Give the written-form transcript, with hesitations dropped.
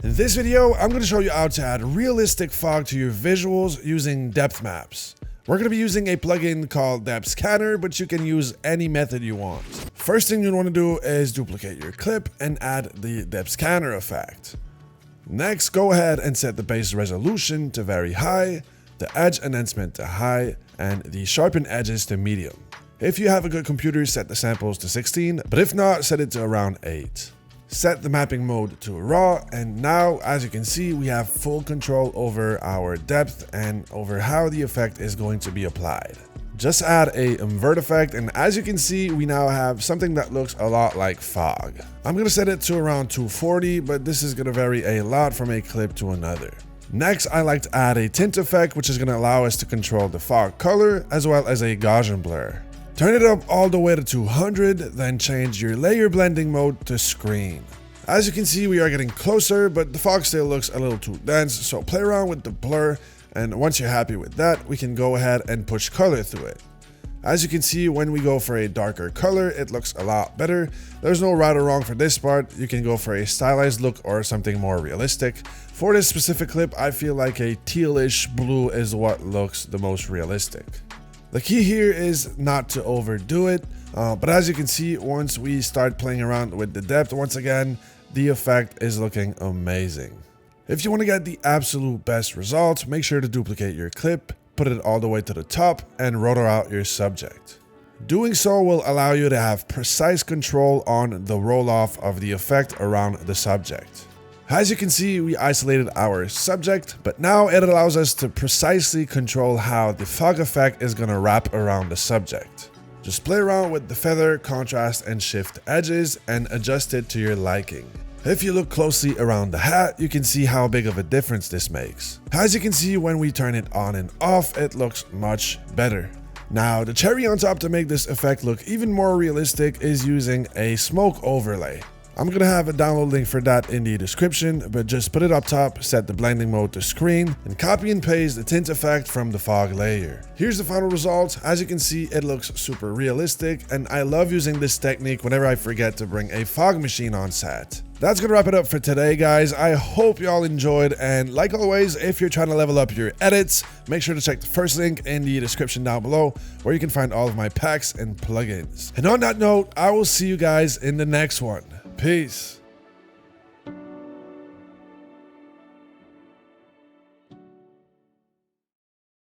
In this video, I'm going to show you how to add realistic fog to your visuals using depth maps. We're going to be using a plugin called Depth Scanner, but you can use any method you want. First thing you want to do is duplicate your clip and add the Depth Scanner effect. Next, go ahead and set the base resolution to very high, the edge enhancement to high, and the sharpen edges to medium. If you have a good computer, set the samples to 16, but if not, set it to around 8. Set the mapping mode to raw, and now, as you can see, we have full control over our depth and over how the effect is going to be applied. Just add a invert effect, and as you can see, we now have something that looks a lot like fog. I'm going to set it to around 240, but this is going to vary a lot from a clip to another. Next, I like to add a tint effect, which is going to allow us to control the fog color as well as a Gaussian blur. Turn it up all the way to 200, then change your layer blending mode to screen. As you can see, we are getting closer, but the fog still looks a little too dense, so play around with the blur, and once you're happy with that, we can go ahead and push color through it. As you can see, when we go for a darker color, it looks a lot better. There's no right or wrong for this part. You can go for a stylized look or something more realistic. For this specific clip, I feel like a tealish blue is what looks the most realistic. The key here is not to overdo it, but as you can see, once we start playing around with the depth, once again, the effect is looking amazing. If you want to get the absolute best results, make sure to duplicate your clip, put it all the way to the top, and rotor out your subject. Doing so will allow you to have precise control on the roll-off of the effect around the subject. As you can see, we isolated our subject, but now it allows us to precisely control how the fog effect is going to wrap around the subject. Just play around with the feather, contrast, and shift edges and adjust it to your liking. If you look closely around the hat, you can see how big of a difference this makes. As you can see, when we turn it on and off, it looks much better. Now, the cherry on top to make this effect look even more realistic is using a smoke overlay. I'm gonna have a download link for that in the description, but just put it up top, set the blending mode to screen, and copy and paste the tint effect from the fog layer. Here's the final result. As you can see, it looks super realistic, and I love using this technique whenever I forget to bring a fog machine on set. That's gonna wrap it up for today, guys. I hope y'all enjoyed, and like always, if you're trying to level up your edits, make sure to check the first link in the description down below, where you can find all of my packs and plugins. And on that note, I will see you guys in the next one. Peace.